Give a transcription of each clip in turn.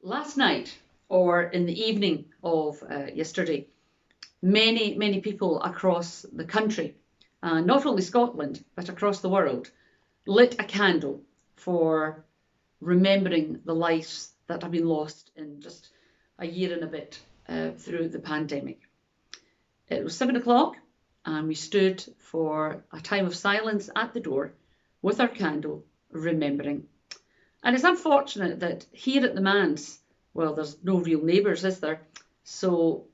Last night, or in the evening of yesterday, many people across the country, not only Scotland, but across the world, lit a candle for remembering the lives that have been lost in just a year and a bit through the pandemic. It was 7 o'clock, and we stood for a time of silence at the door with our candle, remembering. And it's unfortunate that here at the Manse, well, there's no real neighbours, is there? So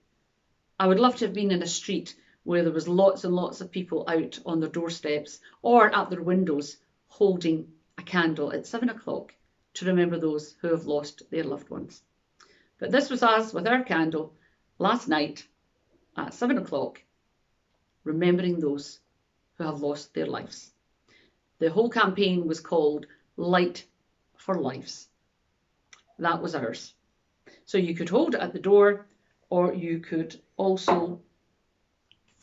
I would love to have been in a street where there was lots and lots of people out on their doorsteps or at their windows holding a candle at 7 o'clock to remember those who have lost their loved ones. But this was us with our candle last night at 7 o'clock, remembering those who have lost their lives. The whole campaign was called Light for Lives. That was ours. So you could hold it at the door, or you could also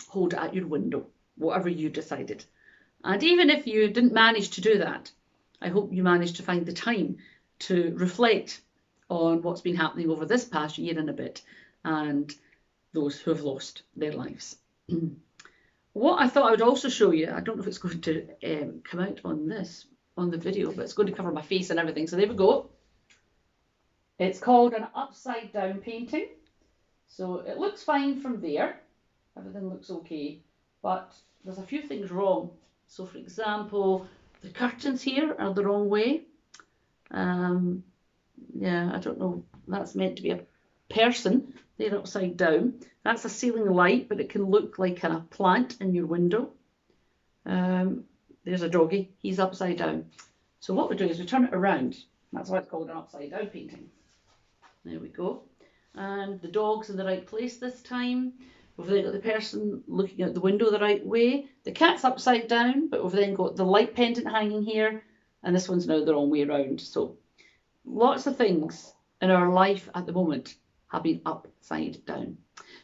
hold it at your window, whatever you decided. And even if you didn't manage to do that, I hope you managed to find the time to reflect on what's been happening over this past year and a bit, and those who have lost their lives. What I thought I would also show you, I don't know if it's going to come out on the video, but it's going to cover my face and everything. So there we go. It's called an upside down painting. So it looks fine from there. Everything looks okay, but there's a few things wrong. So for example, the curtains here are the wrong way. Yeah, I don't know. That's meant to be a person. They're upside down. That's a ceiling light, but it can look like a plant in your window. There's a doggy. He's upside down. So what we do is we turn it around. That's why it's called an upside down painting. There we go. And the dog's in the right place this time. We've then got the person looking out the window the right way. The cat's upside down, but we've then got the light pendant hanging here, and this one's now the wrong way around. So lots of things in our life at the moment have been upside down.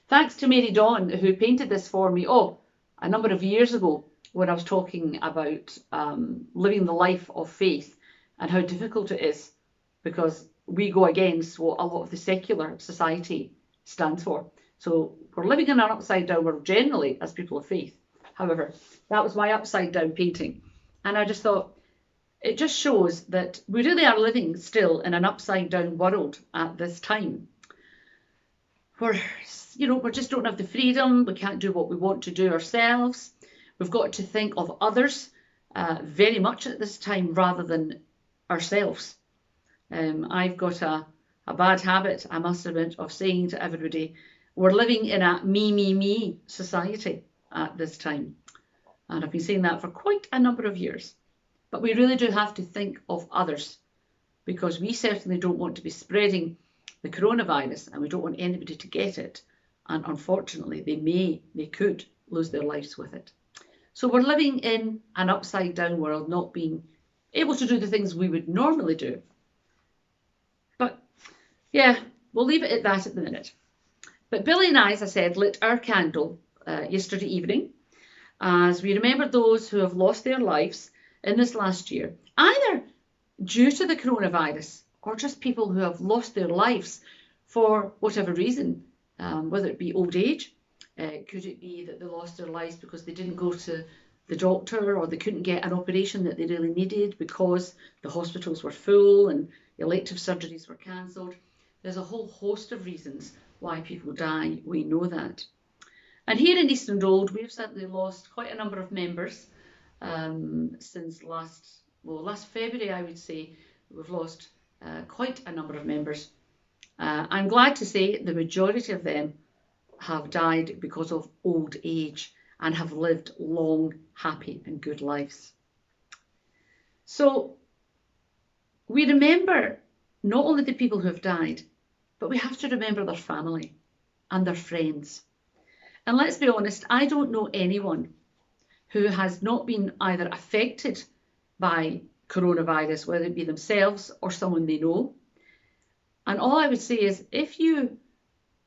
Thanks to Mary Dawn, who painted this for me, a number of years ago, when I was talking about living the life of faith and how difficult it is, because we go against what a lot of the secular society stands for. So we're living in an upside down world generally as people of faith. However, that was my upside down painting. And I just thought, it just shows that we really are living still in an upside down world at this time. We just don't have the freedom. We can't do what we want to do ourselves. We've got to think of others very much at this time rather than ourselves. I've got a bad habit, I must admit, of saying to everybody, we're living in a me society at this time. And I've been saying that for quite a number of years. But we really do have to think of others, because we certainly don't want to be spreading the coronavirus, and we don't want anybody to get it. And unfortunately, they could lose their lives with it. So we're living in an upside down world, not being able to do the things we would normally do. But yeah, we'll leave it at that at the minute. But Billy and I, as I said, lit our candle yesterday evening as we remember those who have lost their lives in this last year, either due to the coronavirus or just people who have lost their lives for whatever reason, whether it be old age, could it be that they lost their lives because they didn't go to the doctor, or they couldn't get an operation that they really needed because the hospitals were full and elective surgeries were cancelled. There's a whole host of reasons why people die, we know that. And here in Easton Road, we've certainly lost quite a number of members since last February, I would say. We've lost quite a number of members. I'm glad to say the majority of them have died because of old age and have lived long, happy and good lives. So we remember not only the people who have died, but we have to remember their family and their friends. And let's be honest, I don't know anyone who has not been either affected by coronavirus, whether it be themselves or someone they know. And all I would say is, if you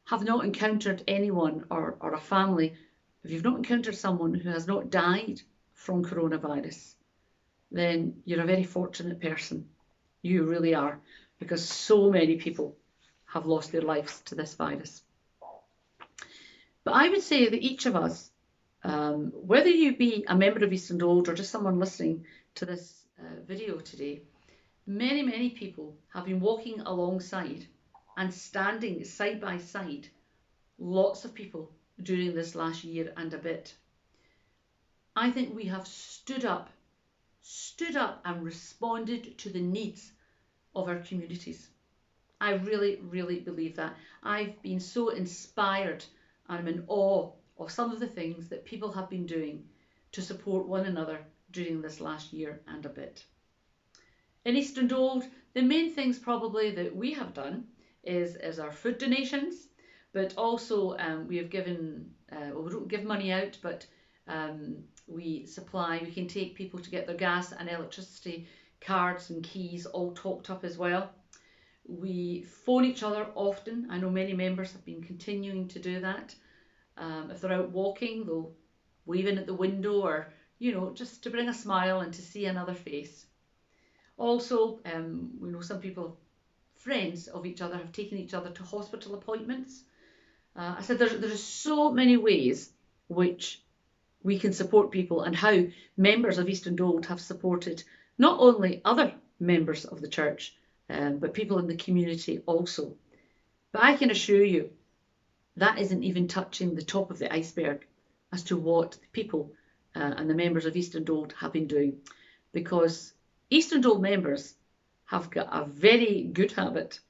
have not encountered anyone or a family, if you've not encountered someone who has not died from coronavirus, then you're a very fortunate person. You really are, because so many people have lost their lives to this virus. But I would say that each of us, whether you be a member of East and Old or just someone listening to this video today, many, many people have been walking alongside and standing side by side lots of people during this last year and a bit. I think we have stood up and responded to the needs of our communities. I really, really believe that. I've been so inspired and I'm in awe of some of the things that people have been doing to support one another during this last year and a bit. In East and Old, the main things probably that we have done is our food donations, but also we have given, well, we don't give money out, but we can take people to get their gas and electricity cards and keys all topped up as well. We phone each other often. I know many members have been continuing to do that. If they're out walking, they'll wave in at the window or, you know, just to bring a smile and to see another face. Also, we know some people, friends of each other, have taken each other to hospital appointments. I said there's so many ways which we can support people, and how members of East and Old have supported not only other members of the church, but people in the community also. But I can assure you that isn't even touching the top of the iceberg as to what the people and the members of East and Old have been doing, because East and Old members have got a very good habit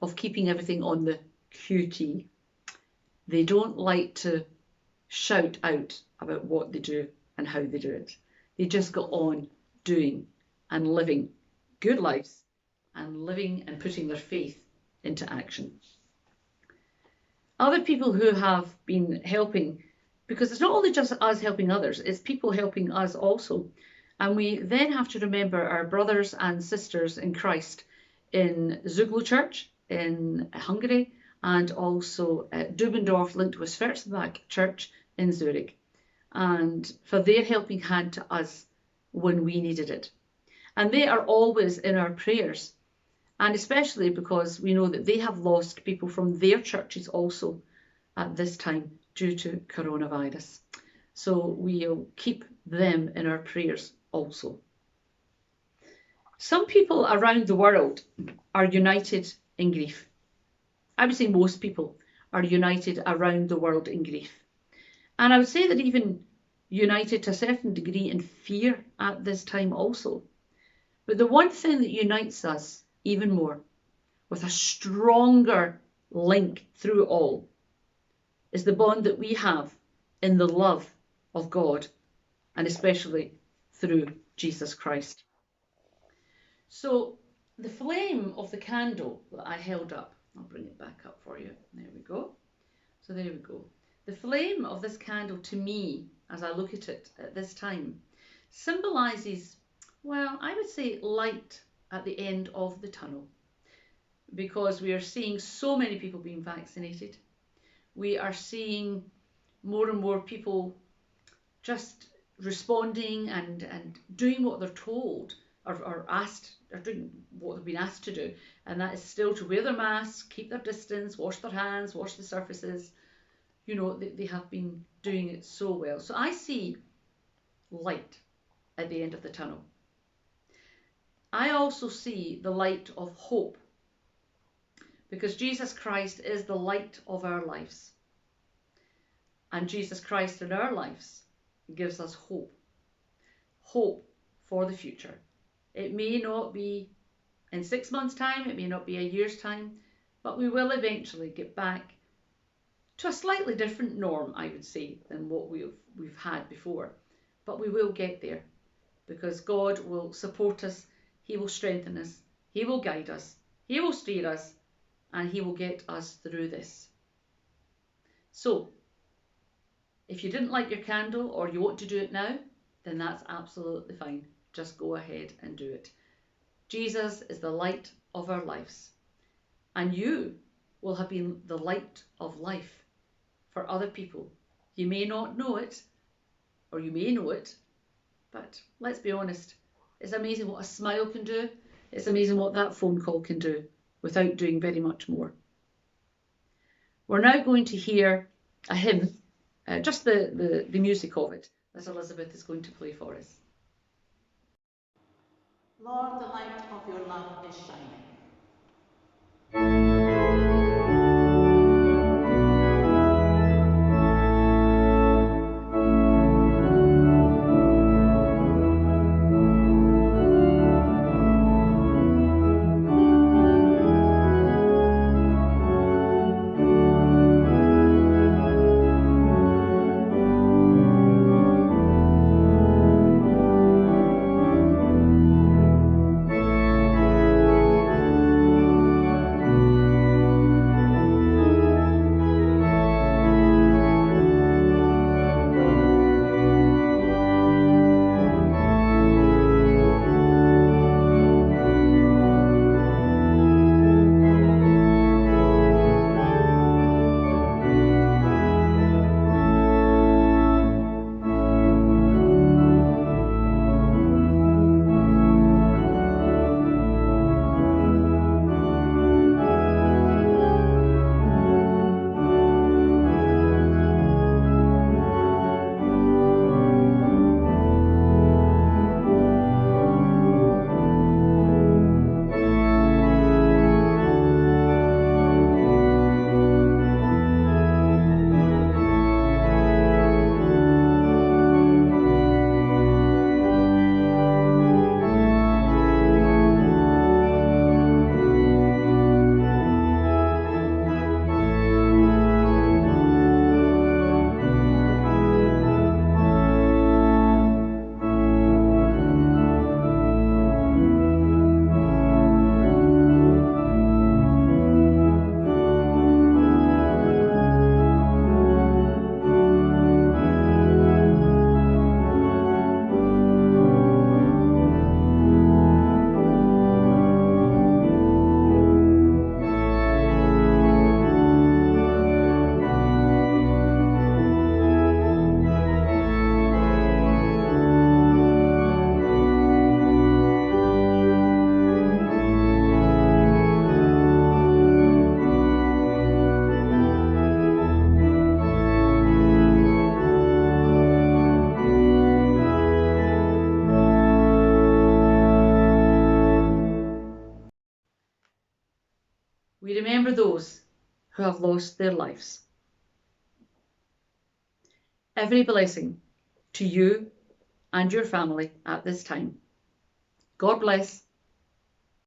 of keeping everything on the QT. They don't like to shout out about what they do and how they do it. They just go on doing and living good lives and living and putting their faith into action. Other people who have been helping, because it's not only just us helping others, it's people helping us also. And we then have to remember our brothers and sisters in Christ in Zuglo Church in Hungary, and also at Dubendorf Lindwes Verzbach Church in Zurich, and for their helping hand to us when we needed it. And they are always in our prayers, and especially because we know that they have lost people from their churches also at this time due to coronavirus. So we'll keep them in our prayers also. Some people around the world are united in grief. I would say most people are united around the world in grief. And I would say that even united to a certain degree in fear at this time also. But the one thing that unites us even more, with a stronger link through all, is the bond that we have in the love of God, and especially through Jesus Christ. So the flame of the candle that I held up, I'll bring it back up for you. There we go. So there we go. The flame of this candle, to me, as I look at it at this time, symbolises, well, I would say light at the end of the tunnel, because we are seeing so many people being vaccinated. We are seeing more and more people just responding and doing what they're told or asked, or doing what they've been asked to do, and that is still to wear their masks, keep their distance, wash their hands, wash the surfaces. You know, they have been doing it so well. So I see light at the end of the tunnel. I also see the light of hope, because Jesus Christ is the light of our lives. And Jesus Christ in our lives gives us hope. Hope for the future. It may not be in 6 months' time, it may not be a year's time, but we will eventually get back to a slightly different norm, I would say, than what we've had before. But we will get there, because God will support us, He will strengthen us, He will guide us, He will steer us, and He will get us through this. So, if you didn't like your candle or you want to do it now, then that's absolutely fine. Just go ahead and do it. Jesus is the light of our lives, and you will have been the light of life for other people. You may not know it, or you may know it, but let's be honest, it's amazing what a smile can do. It's amazing what that phone call can do without doing very much more. We're now going to hear a hymn, just the music of it, that Elizabeth is going to play for us. Lord, the light of your love is shining. We remember those who have lost their lives. Every blessing to you and your family at this time. God bless